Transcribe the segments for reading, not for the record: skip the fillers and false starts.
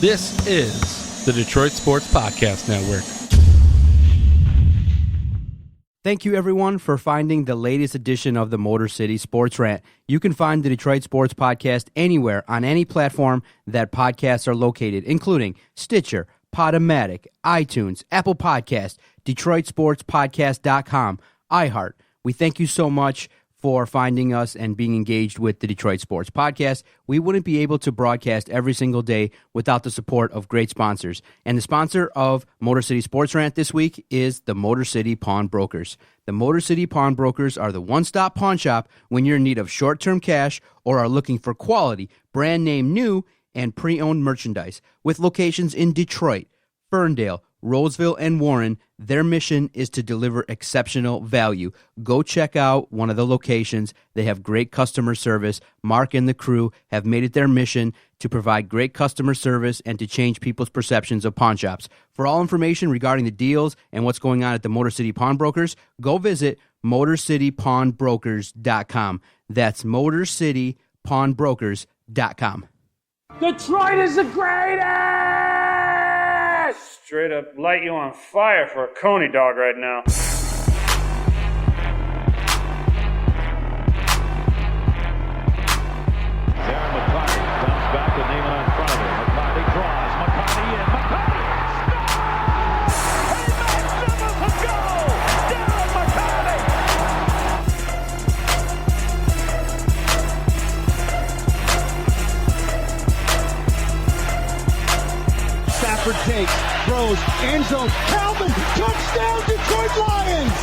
This is the Detroit Sports Podcast Network. Thank you, everyone, for finding the latest edition of the Motor City Sports Rant. You can find the Detroit Sports Podcast anywhere on any platform that podcasts are located, including Stitcher, Podomatic, iTunes, Apple Podcasts, DetroitSportsPodcast.com, iHeart. We thank you so much for finding us and being engaged with the Detroit Sports Podcast. We wouldn't be able to broadcast every single day without the support of great sponsors. And the sponsor of Motor City Sports Rant this week is the Motor City Pawn Brokers. The Motor City Pawn Brokers are the one-stop pawn shop when you're in need of short-term cash or are looking for quality, brand name new, and pre-owned merchandise. With locations in Detroit, Ferndale, Roseville, and Warren, their mission is to deliver exceptional value. Go check out one of the locations. They have great customer service. Mark and the crew have made it their mission to provide great customer service and to change people's perceptions of pawn shops. For all information regarding the deals and what's going on at the Motor City Pawn Brokers, go visit MotorCityPawnBrokers.com. That's MotorCityPawnBrokers.com. Detroit is the greatest! Straight up light you on fire for a Coney dog right now. There, McCarty comes back to Neiman in front of him. McCarty draws. McCarty in. McCarty scores! A magnificent goal! Derrick McCarty! Stafford takes, throws, end zone, Calvin, touchdown, Detroit Lions!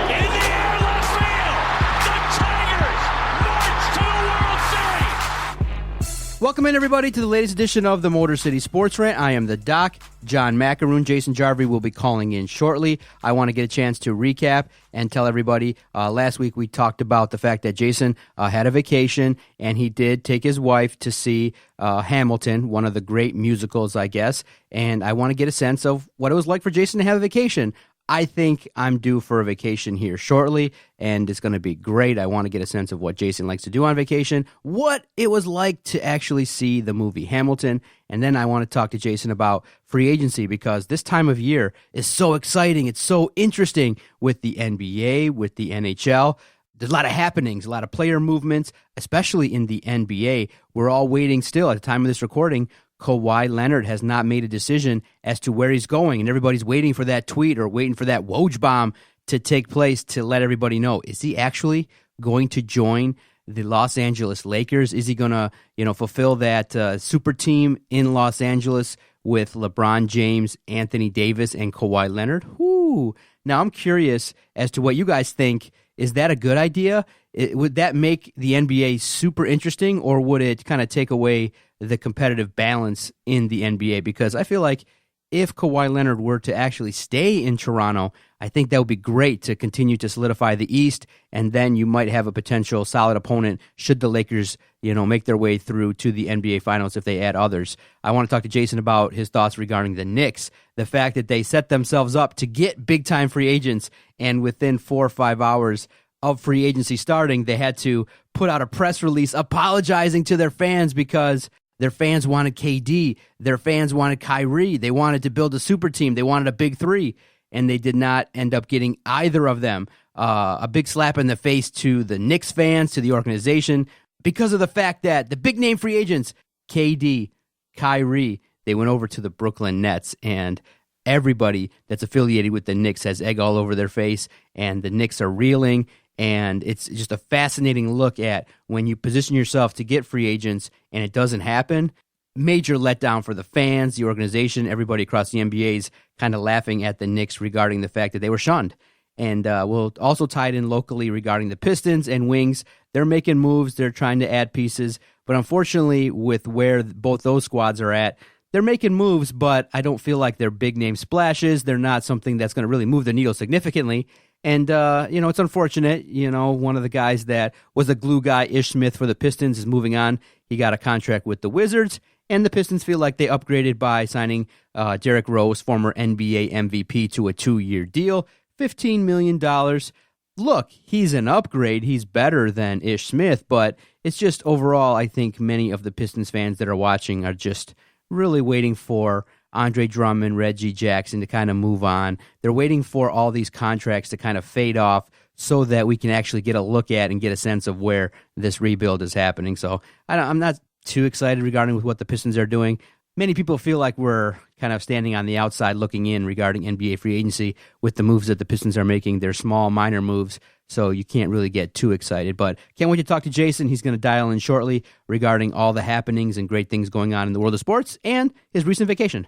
In the air, left field! The Tigers march to the World Series! Welcome in, everybody, to the latest edition of the Motor City Sports Rant. I am the Doc, John Macaroon. Jason Jarvie will be calling in shortly. I want to get a chance to recap and tell everybody, last week we talked about the fact that Jason had a vacation, and he did take his wife to see Hamilton, one of the great musicals, I guess, and I want to get a sense of what it was like for Jason to have a vacation. I think I'm due for a vacation here shortly, and it's going to be great. I want to get a sense of what Jason likes to do on vacation, what it was like to actually see the movie Hamilton, and then I want to talk to Jason about free agency because this time of year is so exciting. It's so interesting with the NBA, with the NHL. There's a lot of happenings, a lot of player movements, especially in the NBA. We're all waiting still at the time of this recording. Kawhi Leonard has not made a decision as to where he's going, and everybody's waiting for that tweet or waiting for that Woj bomb to take place to let everybody know. Is he actually going to join the Los Angeles Lakers? Is he going to, fulfill that super team in Los Angeles with LeBron James, Anthony Davis, and Kawhi Leonard? Whoo! Now, I'm curious as to what you guys think. Is that a good idea? Would that make the NBA super interesting, or would it kind of take away the competitive balance in the NBA? Because I feel like if Kawhi Leonard were to actually stay in Toronto, I think that would be great to continue to solidify the East, and then you might have a potential solid opponent should the Lakers, make their way through to the NBA Finals if they add others. I want to talk to Jason about his thoughts regarding the Knicks, the fact that they set themselves up to get big-time free agents, and within 4 or 5 hours of free agency starting, they had to put out a press release apologizing to their fans because their fans wanted KD, their fans wanted Kyrie, they wanted to build a super team, they wanted a big three, and they did not end up getting either of them. A big slap in the face to the Knicks fans, to the organization, because of the fact that the big name free agents, KD, Kyrie, they went over to the Brooklyn Nets, and everybody that's affiliated with the Knicks has egg all over their face, and the Knicks are reeling. And it's just a fascinating look at when you position yourself to get free agents and it doesn't happen. Major letdown for the fans, the organization, everybody across the NBA is kind of laughing at the Knicks regarding the fact that they were shunned. And we'll also tie it in locally regarding the Pistons and Wings. They're making moves. They're trying to add pieces. But unfortunately, with where both those squads are at, they're making moves, but I don't feel like they're big-name splashes. They're not something that's going to really move the needle significantly. And, it's unfortunate. One of the guys that was the glue guy, Ish Smith, for the Pistons is moving on. He got a contract with the Wizards, and the Pistons feel like they upgraded by signing Derrick Rose, former NBA MVP, to a 2-year deal, $15 million. look, he's an upgrade. He's better than Ish Smith, but it's just overall, I think many of the Pistons fans that are watching are just really waiting for Andre Drummond, Reggie Jackson to kind of move on. They're waiting for all these contracts to kind of fade off so that we can actually get a look at and get a sense of where this rebuild is happening. So I'm not too excited regarding with what the Pistons are doing. Many people feel like we're kind of standing on the outside looking in regarding NBA free agency with the moves that the Pistons are making. They're small, minor moves, so you can't really get too excited. But can't wait to talk to Jason. He's going to dial in shortly regarding all the happenings and great things going on in the world of sports and his recent vacation.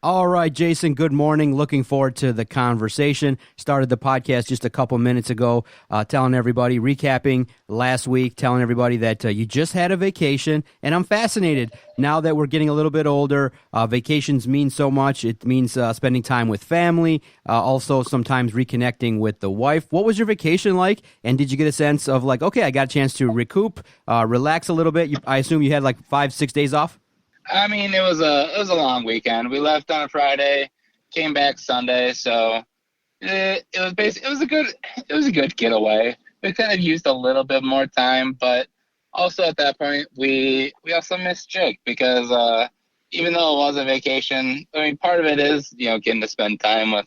All right, Jason, good morning. Looking forward to the conversation. Started the podcast just a couple minutes ago, telling everybody, recapping last week, telling everybody that you just had a vacation, and I'm fascinated. Now that we're getting a little bit older, vacations mean so much. It means spending time with family, also sometimes reconnecting with the wife. What was your vacation like, and did you get a sense of like, okay, I got a chance to recoup, relax a little bit? I assume you had like 5-6 days off? I mean, it was a long weekend. We left on a Friday, came back Sunday, so it was a good getaway. We kind of used a little bit more time, but also at that point we also missed Jake because even though it was a vacation, I mean, part of it is getting to spend time with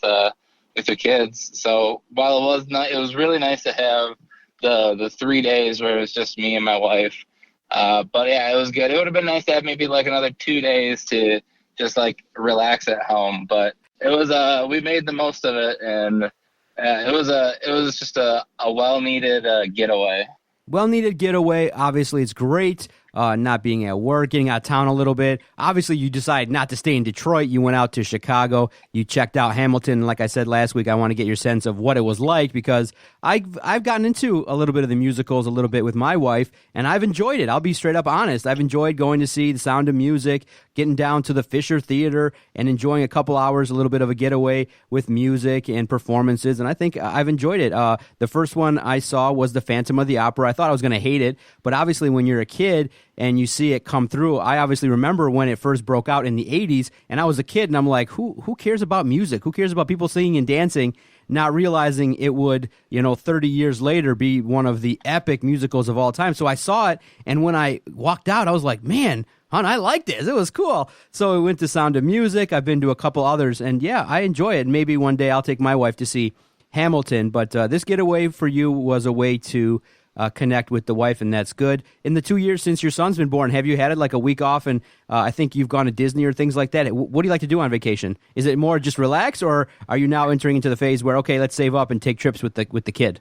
your kids. So while it was really nice to have the 3 days where it was just me and my wife. But yeah, it was good. It would have been nice to have maybe like another 2 days to just like relax at home. But it was we made the most of it, and it was just a well needed getaway. Well-needed getaway. Obviously, it's great not being at work, getting out of town a little bit. Obviously, you decided not to stay in Detroit. You went out to Chicago. You checked out Hamilton. Like I said last week, I want to get your sense of what it was like because I've gotten into a little bit of the musicals a little bit with my wife, and I've enjoyed it. I'll be straight up honest. I've enjoyed going to see The Sound of Music, getting down to the Fisher Theater, and enjoying a couple hours, a little bit of a getaway with music and performances, and I think I've enjoyed it. The first one I saw was The Phantom of the Opera. I thought I was going to hate it, but obviously when you're a kid and you see it come through, I obviously remember when it first broke out in the 80s, and I was a kid, and I'm like, who cares about music? Who cares about people singing and dancing? Not realizing it would, 30 years later be one of the epic musicals of all time. So I saw it, and when I walked out, I was like, man, hon, I like this. It was cool. So we went to Sound of Music. I've been to a couple others, and yeah, I enjoy it. Maybe one day I'll take my wife to see Hamilton, but this getaway for you was a way to connect with the wife, and that's good. In the 2 years since your son's been born, have you had it like a week off, and I think you've gone to Disney or things like that? What do you like to do on vacation? Is it more just relax, or are you now entering into the phase where, okay, let's save up and take trips with the kid?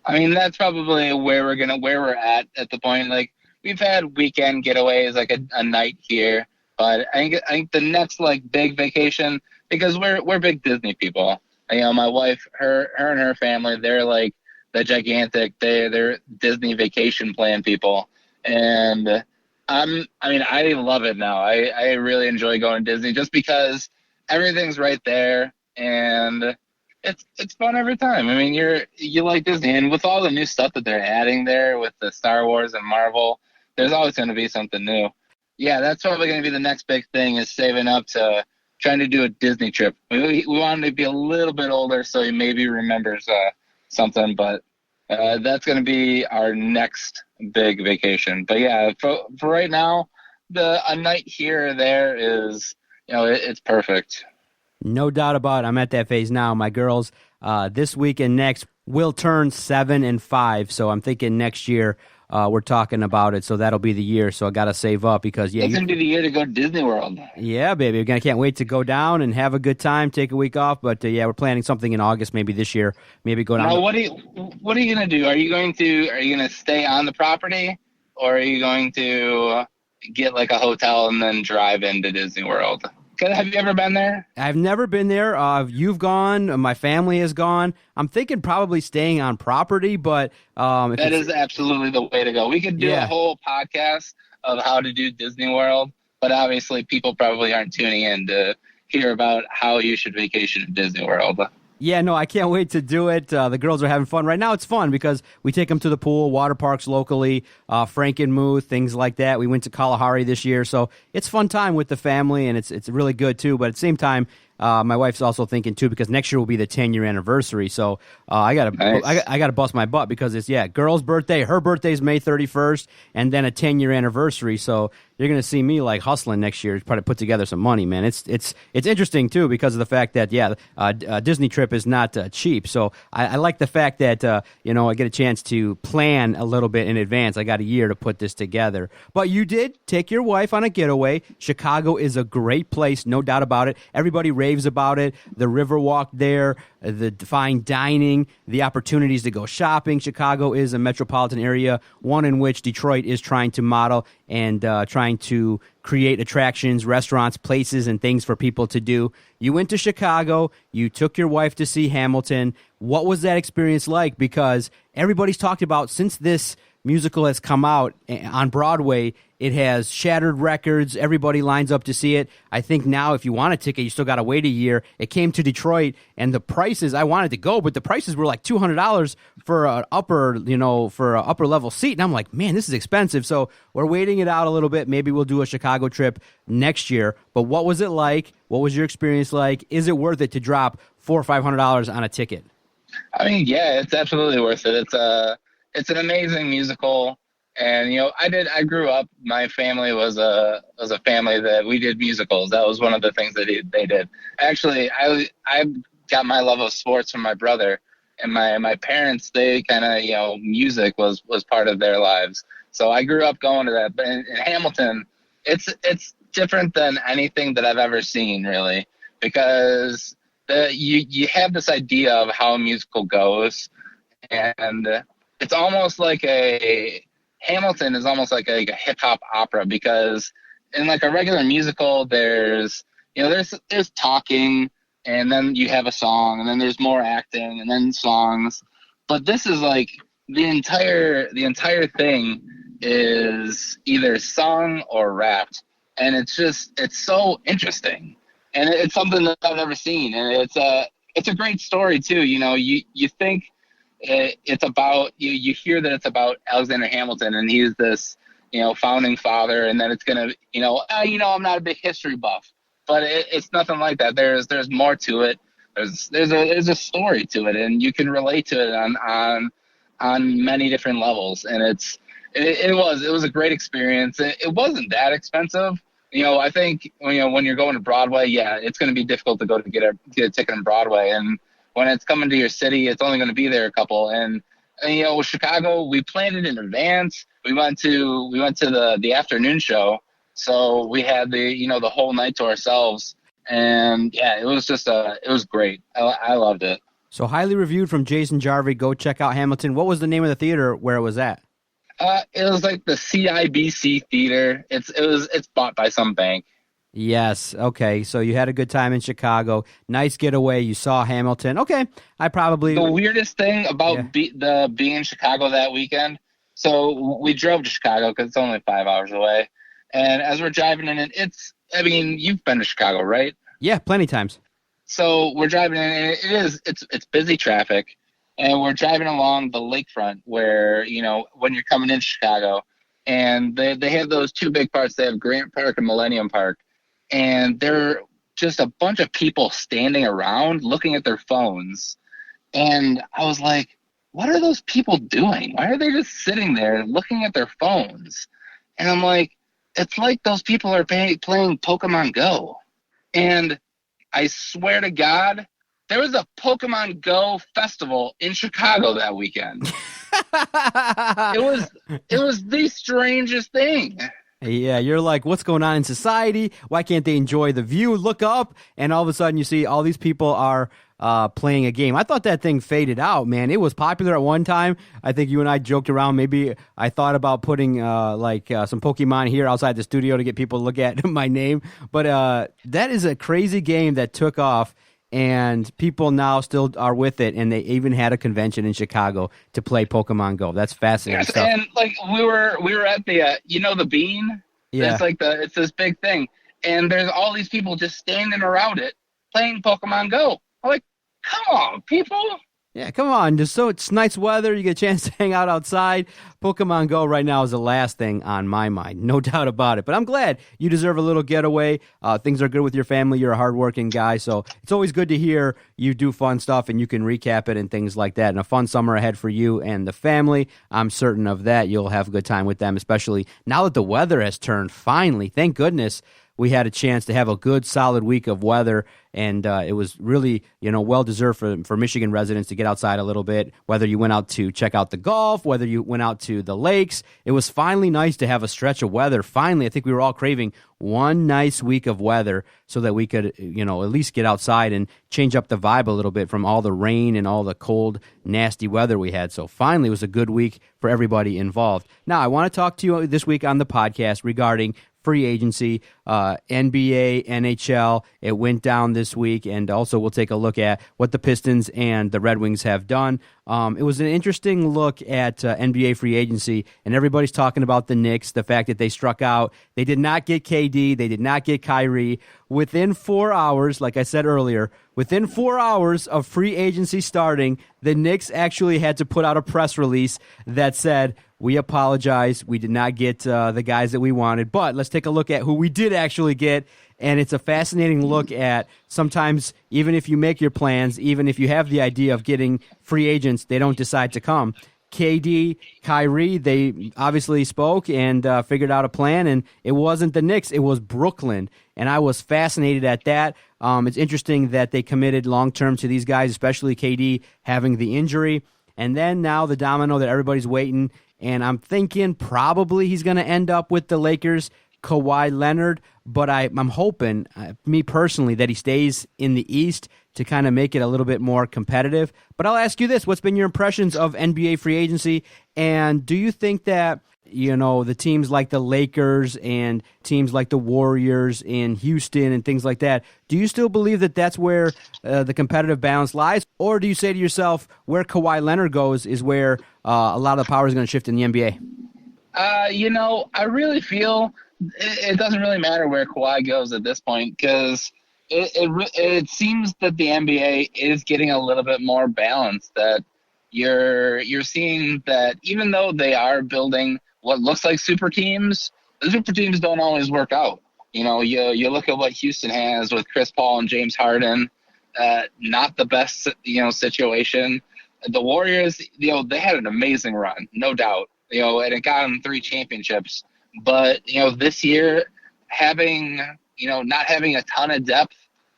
I mean, that's probably where we're at the point. Like, we've had weekend getaways, like a night here, but I think the next like big vacation, because we're big Disney people. My wife, her and her family, they're like the gigantic, they're Disney vacation plan people, and I love it now. I really enjoy going to Disney just because everything's right there, and it's fun every time. I mean, you like Disney, and with all the new stuff that they're adding there with the Star Wars and Marvel, there's always going to be something new. Yeah, that's probably going to be the next big thing, is saving up to trying to do a Disney trip. We want him to be a little bit older so he maybe remembers something, but that's going to be our next big vacation. But yeah, for right now, a night here or there is, it's perfect. No doubt about it. I'm at that phase now. My girls this week and next will turn 7 and 5, so I'm thinking next year we're talking about it, so that'll be the year. So I got to save up because it's gonna be the year to go to Disney World. Yeah, baby, I can't wait to go down and have a good time, take a week off. But yeah, we're planning something in August, maybe this year. Maybe go down. Now, what are you gonna do? Are you gonna stay on the property, or are you going to get like a hotel and then drive into Disney World? Have you ever been there? I've never been there. You've gone. My family has gone. I'm thinking probably staying on property, but that is absolutely the way to go. We could do a whole podcast of how to do Disney World, but obviously people probably aren't tuning in to hear about how you should vacation in Disney World. Yeah, no, I can't wait to do it. The girls are having fun. Right now it's fun because we take them to the pool, water parks locally, Frankenmuth, things like that. We went to Kalahari this year, so it's fun time with the family, and it's really good too. But at the same time, My wife's also thinking too, because next year will be the 10-year anniversary. So I gotta bust my butt, because it's girl's birthday. Her birthday's May 31st, and then a 10-year anniversary. So you're gonna see me like hustling next year to try to put together some money, man. It's interesting too, because of the fact that Disney trip is not cheap. So I like the fact that I get a chance to plan a little bit in advance. I got a year to put this together. But you did take your wife on a getaway. Chicago is a great place, no doubt about it. Everybody raves about it. The Riverwalk there, the fine dining, the opportunities to go shopping. Chicago is a metropolitan area, one in which Detroit is trying to model and trying to create attractions, restaurants, places, and things for people to do. You went to Chicago. You took your wife to see Hamilton. What was that experience like? Because everybody's talked about, since this musical has come out on Broadway, it has shattered records. Everybody lines up to see it. I think now if you want a ticket, you still got to wait a year. It came to Detroit, and the prices, I wanted to go, but the prices were like $200 for an upper level seat. And I'm like, man, this is expensive. So we're waiting it out a little bit. Maybe we'll do a Chicago trip next year. But what was it like? What was your experience like? Is it worth it to drop $400 or $500 on a ticket? I mean, yeah, it's absolutely worth it. It's an amazing musical, and I grew up. My family was a family that we did musicals. That was one of the things that they did. Actually, I got my love of sports from my brother, and my parents. They kind of music was part of their lives. So I grew up going to that. But in Hamilton, it's different than anything that I've ever seen, really, because you have this idea of how a musical goes, and it's almost like Hamilton is almost like a hip hop opera, because in like a regular musical, there's talking, and then you have a song, and then there's more acting, and then songs. But this is like the entire thing is either sung or rapped, and it's so interesting, and it's something that I've never seen, and it's a great story too. You think it's about you hear that it's about Alexander Hamilton, and he's this founding father, and then it's gonna I'm not a big history buff, but it's nothing like that. There's more to it. There's a story to it, and you can relate to it on many different levels, and it was a great experience. It wasn't that expensive. I think when you're going to Broadway, it's going to be difficult to go to get a ticket on Broadway, and when it's coming to your city, it's only going to be there a couple. And with Chicago, we planned it in advance. We went to the afternoon show, so we had the whole night to ourselves. And it was great. I loved it. So highly reviewed from Jason Jarvie. Go check out Hamilton. What was the name of the theater where it was at? It was like the CIBC Theater. It's bought by some bank. Yes. Okay. So you had a good time in Chicago. Nice getaway. You saw Hamilton. Okay. The weirdest thing about being in Chicago that weekend. So we drove to Chicago because it's only 5 hours away. And as we're driving in, you've been to Chicago, right? Yeah, plenty times. So we're driving in, and it's busy traffic. And we're driving along the lakefront where, when you're coming into Chicago, and they have those two big parks. They have Grant Park and Millennium Park. And there are just a bunch of people standing around looking at their phones. And I was like, what are those people doing? Why are they just sitting there looking at their phones? And I'm like, it's like those people are playing Pokemon Go. And I swear to God, there was a Pokemon Go festival in Chicago that weekend. It was the strangest thing. Yeah, you're like, what's going on in society? Why can't they enjoy the view? Look up, and all of a sudden you see all these people are playing a game. I thought that thing faded out, man. It was popular at one time. I think you and I joked around. Maybe I thought about putting some Pokemon here outside the studio to get people to look at my name. But that is a crazy game that took off, and people now still are with it, and they even had a convention in Chicago to play Pokemon Go. That's fascinating stuff. And we were at the the Bean. Yeah. It's this big thing, and there's all these people just standing around it playing Pokemon Go. I'm like, come on, people! Yeah, come on. It's nice weather. You get a chance to hang out outside. Pokemon Go right now is the last thing on my mind. No doubt about it. But I'm glad you deserve a little getaway. Things are good with your family. You're a hardworking guy. So it's always good to hear you do fun stuff and you can recap it and things like that. And a fun summer ahead for you and the family. I'm certain of that. You'll have a good time with them, especially now that the weather has turned finally. Thank goodness we had a chance to have a good, solid week of weather, and it was really, well-deserved for Michigan residents to get outside a little bit, whether you went out to check out the golf, whether you went out to the lakes. It was finally nice to have a stretch of weather. Finally, I think we were all craving one nice week of weather so that we could, at least get outside and change up the vibe a little bit from all the rain and all the cold, nasty weather we had. So finally, it was a good week for everybody involved. Now, I want to talk to you this week on the podcast regarding free agency, NBA, NHL. It went down this week, and also we'll take a look at what the Pistons and the Red Wings have done. It was an interesting look at NBA free agency, and everybody's talking about the Knicks, the fact that they struck out. They did not get KD. They did not get Kyrie. Within 4 hours, like I said earlier, within 4 hours of free agency starting, the Knicks actually had to put out a press release that said, "We apologize. We did not get the guys that we wanted." But let's take a look at who we did actually get. And it's a fascinating look at sometimes, even if you make your plans, even if you have the idea of getting free agents, they don't decide to come. KD, Kyrie, they obviously spoke and figured out a plan, and it wasn't the Knicks, it was Brooklyn. And I was fascinated at that. It's interesting that they committed long-term to these guys, especially KD having the injury. And then now the domino that everybody's waiting, and I'm thinking probably he's going to end up with the Lakers, Kawhi Leonard, but I'm hoping, me personally, that he stays in the East to kind of make it a little bit more competitive. But I'll ask you this, what's been your impressions of NBA free agency, and do you think that, the teams like the Lakers and teams like the Warriors in Houston and things like that, do you still believe that that's where the competitive balance lies? Or do you say to yourself, where Kawhi Leonard goes is where a lot of the power is going to shift in the NBA? I really feel it doesn't really matter where Kawhi goes at this point, because it seems that the NBA is getting a little bit more balanced, that you're seeing that even though they are building what looks like super teams, the super teams don't always work out. You look at what Houston has with Chris Paul and James Harden, not the best, situation. The Warriors, they had an amazing run, no doubt, and it got them 3 championships. But, this year not having a ton of depth,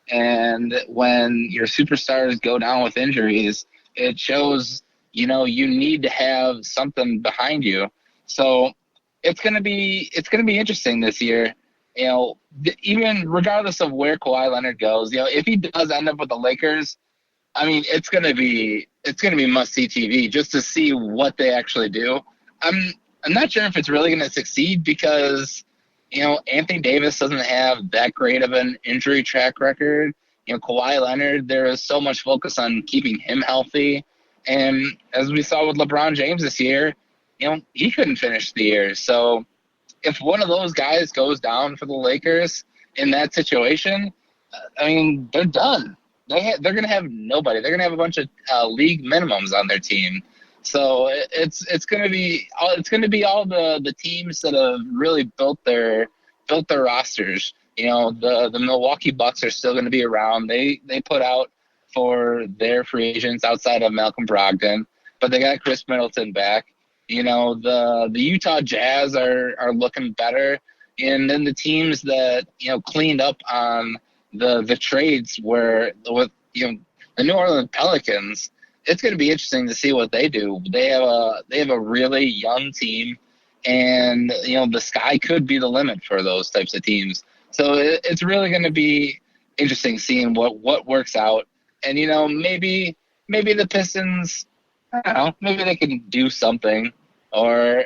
and when your superstars go down with injuries, it shows, you need to have something behind you. So it's going to be interesting this year, even regardless of where Kawhi Leonard goes, if he does end up with the Lakers, I mean, it's going to be must-see TV just to see what they actually do. I'm not sure if it's really going to succeed because, Anthony Davis doesn't have that great of an injury track record. Kawhi Leonard, there is so much focus on keeping him healthy. And as we saw with LeBron James this year, he couldn't finish the year. So if one of those guys goes down for the Lakers in that situation, I mean, they're done. They're going to have nobody. They're going to have a bunch of league minimums on their team. So it's going to be all the teams that have really built their rosters. The Milwaukee Bucks are still going to be around. They put out for their free agents outside of Malcolm Brogdon, but they got Chris Middleton back. The Utah Jazz are looking better, and then the teams that cleaned up on the trades were with the New Orleans Pelicans. It's going to be interesting to see what they do. They have a really young team, and the sky could be the limit for those types of teams. So it's really going to be interesting seeing what works out. And maybe the Pistons, I don't know, maybe they can do something, or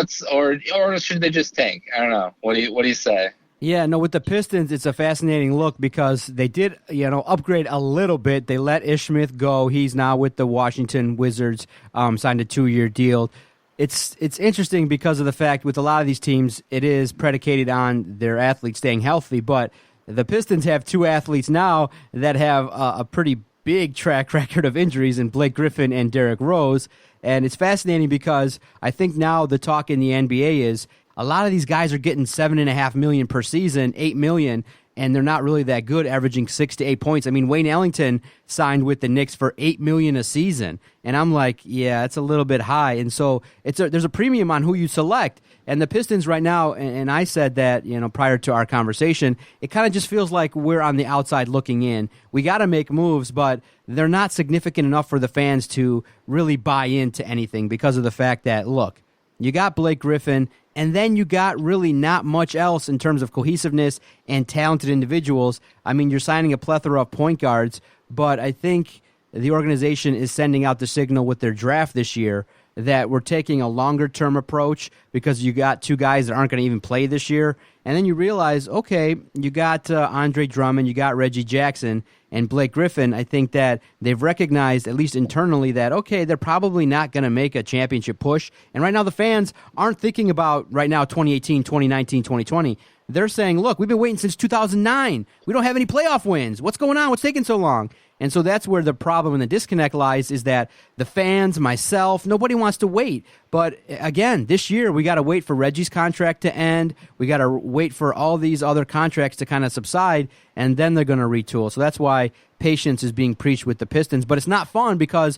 should they just tank? I don't know. What do you say? Yeah, no, with the Pistons, it's a fascinating look because they did, upgrade a little bit. They let Ish Smith go. He's now with the Washington Wizards, signed a 2-year deal. It's interesting because of the fact with a lot of these teams, it is predicated on their athletes staying healthy, but the Pistons have 2 athletes now that have a pretty big track record of injuries in Blake Griffin and Derrick Rose. And it's fascinating because I think now the talk in the NBA is a lot of these guys are getting $7.5 million per season, $8 million, and they're not really that good, averaging 6 to 8 points. I mean, Wayne Ellington signed with the Knicks for $8 million a season, and I'm like, yeah, it's a little bit high. And so there's a premium on who you select. And the Pistons right now, and I said that prior to our conversation, it kind of just feels like we're on the outside looking in. We got to make moves, but they're not significant enough for the fans to really buy into anything because of the fact that, look, you got Blake Griffin, and then you got really not much else in terms of cohesiveness and talented individuals. I mean, you're signing a plethora of point guards, but I think the organization is sending out the signal with their draft this year that we're taking a longer-term approach because you got two guys that aren't going to even play this year. And then you realize, okay, you got Andre Drummond, you got Reggie Jackson, and Blake Griffin. I think that they've recognized, at least internally, that, okay, they're probably not going to make a championship push. And right now the fans aren't thinking about, right now, 2018, 2019, 2020. They're saying, look, we've been waiting since 2009. We don't have any playoff wins. What's going on? What's taking so long? And so that's where the problem and the disconnect lies, is that the fans, myself, nobody wants to wait. But again, this year we got to wait for Reggie's contract to end. We got to wait for all these other contracts to kind of subside, and then they're going to retool. So that's why patience is being preached with the Pistons. But it's not fun because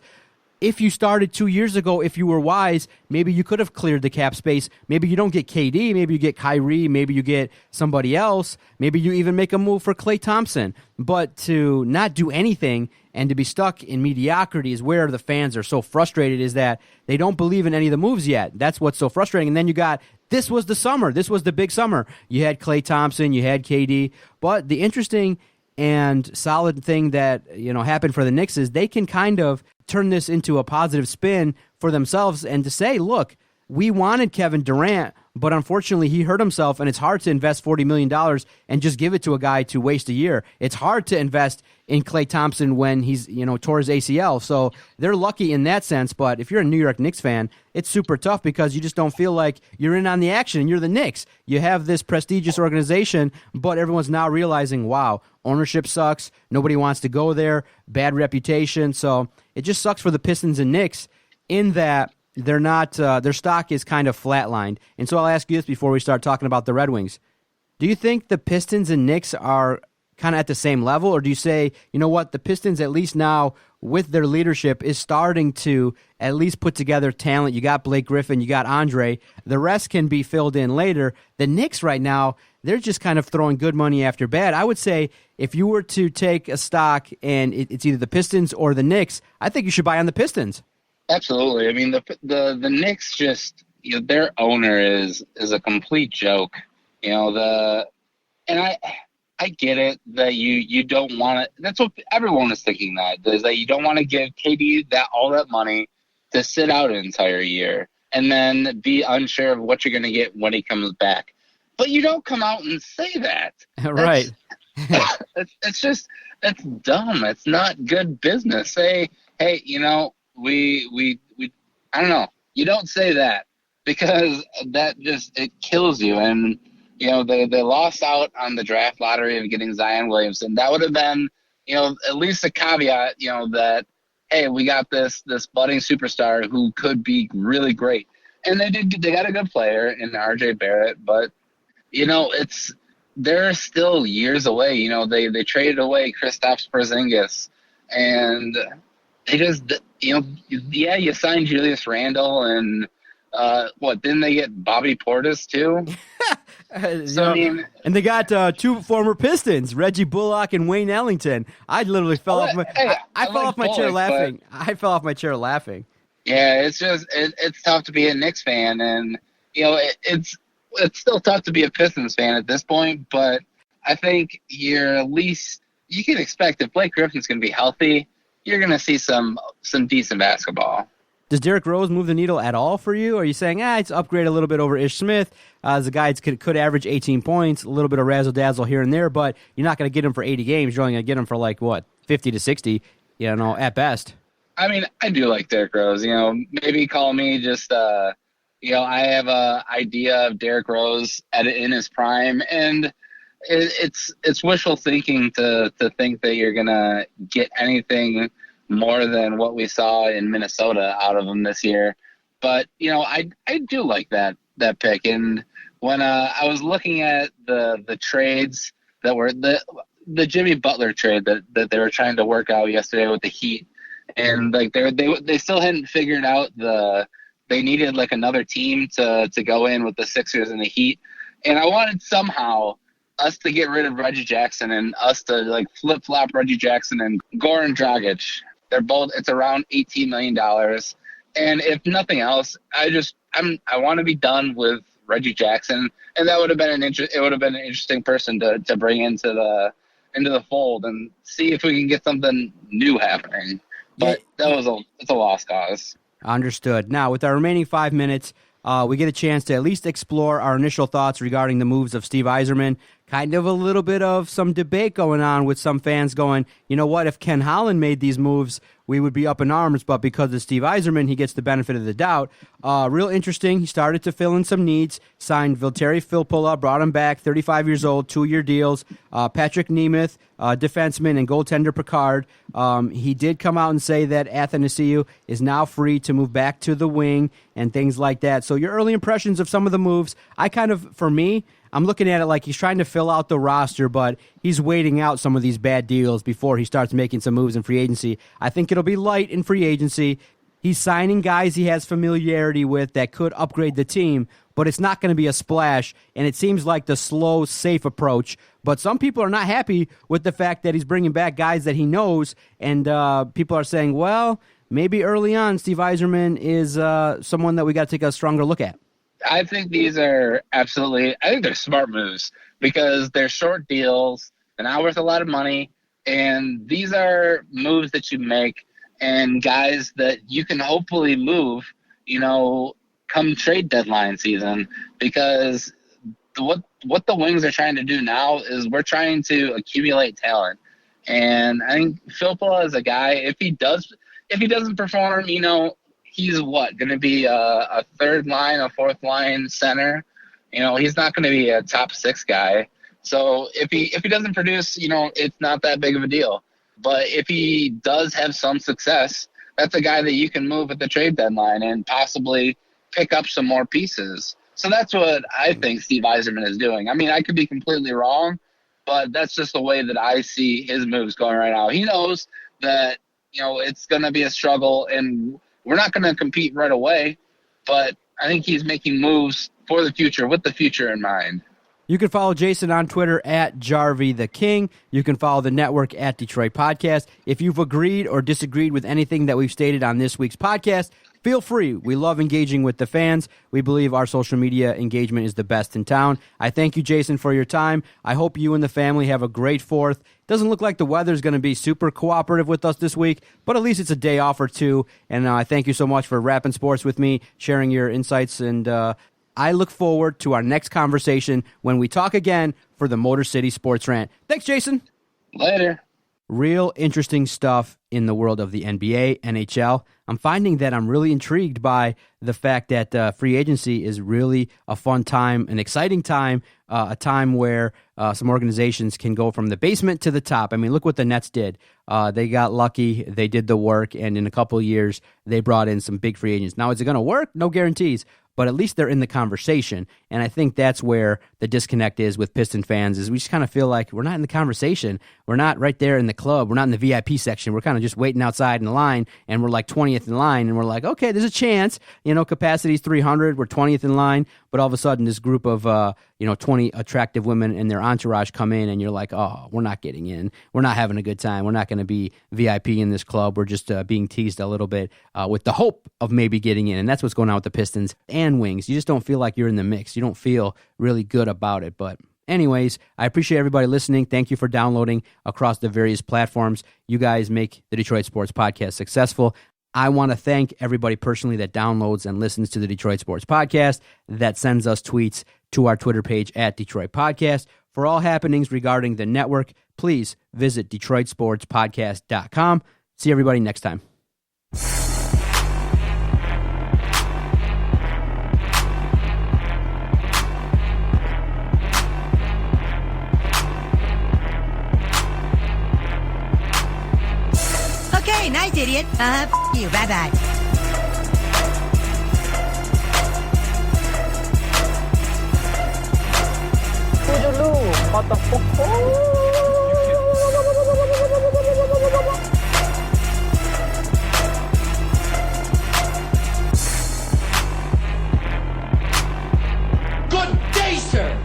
if you started 2 years ago, if you were wise, maybe you could have cleared the cap space. Maybe you don't get KD. Maybe you get Kyrie. Maybe you get somebody else. Maybe you even make a move for Klay Thompson. But to not do anything and to be stuck in mediocrity is where the fans are so frustrated, is that they don't believe in any of the moves yet. That's what's so frustrating. And then you got, this was the summer. This was the big summer. You had Klay Thompson. You had KD. But the interesting and solid thing that happened for the Knicks is they can kind of turn this into a positive spin for themselves and to say, look, we wanted Kevin Durant, but unfortunately he hurt himself, and it's hard to invest $40 million and just give it to a guy to waste a year. It's hard to invest in Klay Thompson when he's tore his ACL. So they're lucky in that sense, but if you're a New York Knicks fan, it's super tough because you just don't feel like you're in on the action, and you're the Knicks. You have this prestigious organization, but everyone's now realizing, wow, ownership sucks, nobody wants to go there, bad reputation. So it just sucks for the Pistons and Knicks in that they're not, their stock is kind of flatlined. And so I'll ask you this before we start talking about the Red Wings. Do you think the Pistons and Knicks are kind of at the same level, or do you say, you know what, the Pistons at least now with their leadership is starting to at least put together talent? You got Blake Griffin, you got Andre. The rest can be filled in later. The Knicks right now, they're just kind of throwing good money after bad. I would say if you were to take a stock and it's either the Pistons or the Knicks, I think you should buy on the Pistons. Absolutely. I mean, the Knicks just, their owner is a complete joke. And I get it that you don't want to. That's what everyone is thinking, that is that you don't want to give KD all that money to sit out an entire year and then be unsure of what you're going to get when he comes back. But you don't come out and say that. Right. That's dumb. It's not good business. Say, hey, we I don't know. You don't say that, because that just, it kills you. And they lost out on the draft lottery of getting Zion Williamson. That would have been, at least a caveat, that, hey, we got this budding superstar who could be really great. And they got a good player in RJ Barrett, but they're still years away. They traded away Kristaps Porzingis, and they just, you signed Julius Randle, and didn't they get Bobby Portis too? And they got two former Pistons, Reggie Bullock and Wayne Ellington. I literally fell off my fell off my chair laughing. I fell off my chair laughing. Yeah, it's just it's tough to be a Knicks fan, and it's still tough to be a Pistons fan at this point. But I think you're at least, you can expect if Blake Griffin's going to be healthy, you're going to see some decent basketball. Does Derrick Rose move the needle at all for you? Are you saying, it's upgrade a little bit over Ish Smith? As a guy that could average 18 points, a little bit of razzle-dazzle here and there, but you're not going to get him for 80 games. You're only going to get him for 50 to 60, at best. I mean, I do like Derrick Rose. Maybe call me just, I have a idea of Derrick Rose in his prime, and it's wishful thinking to think that you're gonna get anything more than what we saw in Minnesota out of him this year. But I do like that pick. And when I was looking at the trades that were the Jimmy Butler trade that they were trying to work out yesterday with the Heat, and like they still hadn't figured out they needed like another team to go in with the Sixers and the Heat, and I wanted somehow us to get rid of Reggie Jackson and us to like flip flop Reggie Jackson and Goran Dragic. It's around $18 million. And if nothing else, I want to be done with Reggie Jackson. And that would have been an interesting person to bring into the fold and see if we can get something new happening. But it's a lost cause. Understood. Now, with our remaining 5 minutes, we get a chance to at least explore our initial thoughts regarding the moves of Steve Yzerman. Kind of a little bit of some debate going on with some fans going, you know what, if Ken Holland made these moves, we would be up in arms, but because of Steve Yzerman, he gets the benefit of the doubt. Real interesting. He started to fill in some needs, signed Valtteri Filppula, brought him back, 35 years old, 2-year deals. Patrick Nemeth, defenseman, and goaltender Picard. He did come out and say that Athanasiou is now free to move back to the wing and things like that. So your early impressions of some of the moves, for me, I'm looking at it like he's trying to fill out the roster, but he's waiting out some of these bad deals before he starts making some moves in free agency. I think it'll be light in free agency. He's signing guys he has familiarity with that could upgrade the team, but it's not going to be a splash, and it seems like the slow, safe approach. But some people are not happy with the fact that he's bringing back guys that he knows, and people are saying, well, maybe early on Steve Yzerman is someone that we got to take a stronger look at. I think these are they're smart moves because they're short deals. They're not worth a lot of money. And these are moves that you make and guys that you can hopefully move, come trade deadline season, because what the Wings are trying to do now is we're trying to accumulate talent. And I think Filppula is a guy, if he doesn't perform, he's going to be a third line, a fourth line center. He's not going to be a top 6 guy. So if he doesn't produce, it's not that big of a deal. But if he does have some success, that's a guy that you can move at the trade deadline and possibly pick up some more pieces. So that's what I think Steve Yzerman is doing. I mean, I could be completely wrong, but that's just the way that I see his moves going right now. He knows that, it's going to be a struggle and we're not going to compete right away, but I think he's making moves for the future with the future in mind. You can follow Jason on Twitter at Jarvie the King. You can follow the network at Detroit Podcast. If you've agreed or disagreed with anything that we've stated on this week's podcast, feel free. We love engaging with the fans. We believe our social media engagement is the best in town. I thank you, Jason, for your time. I hope you and the family have a great 4th. Doesn't look like the weather's going to be super cooperative with us this week, but at least it's a day off or two. And I thank you so much for wrapping sports with me, sharing your insights, and I look forward to our next conversation when we talk again for the Motor City Sports Rant. Thanks, Jason. Later. Real interesting stuff in the world of the NBA, NHL. I'm finding that I'm really intrigued by the fact that free agency is really a fun time, an exciting time, a time where some organizations can go from the basement to the top. I mean, look what the Nets did. They got lucky, they did the work, and in a couple of years, they brought in some big free agents. Now, is it going to work? No guarantees. But at least they're in the conversation, and I think that's where the disconnect is with Piston fans, is we just kind of feel like we're not in the conversation. We're not right there in the club. We're not in the VIP section. We're kind of just waiting outside in the line, and we're like 20th in line, and we're like, okay, there's a chance. Capacity's 300. We're 20th in line, but all of a sudden this group of 20 attractive women and their entourage come in, and you're like, oh, we're not getting in. We're not having a good time. We're not going to be VIP in this club. We're just being teased a little bit with the hope of maybe getting in, and that's what's going on with the Pistons and Wings. You just don't feel like you're in the mix. You don't feel really good about it. But anyways, I appreciate everybody listening. Thank you for downloading across the various platforms. You guys make the Detroit Sports Podcast successful. I want to thank everybody personally that downloads and listens to the Detroit Sports Podcast, that sends us tweets to our Twitter page at Detroit Podcast. For all happenings regarding the network, please visit DetroitSportsPodcast.com. See everybody next time. Okay, nice, idiot. F you. Bye-bye. Good day, sir.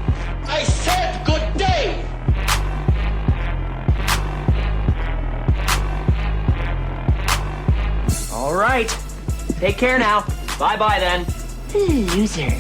I said good day. All right. Take care now. Bye-bye then. Loser.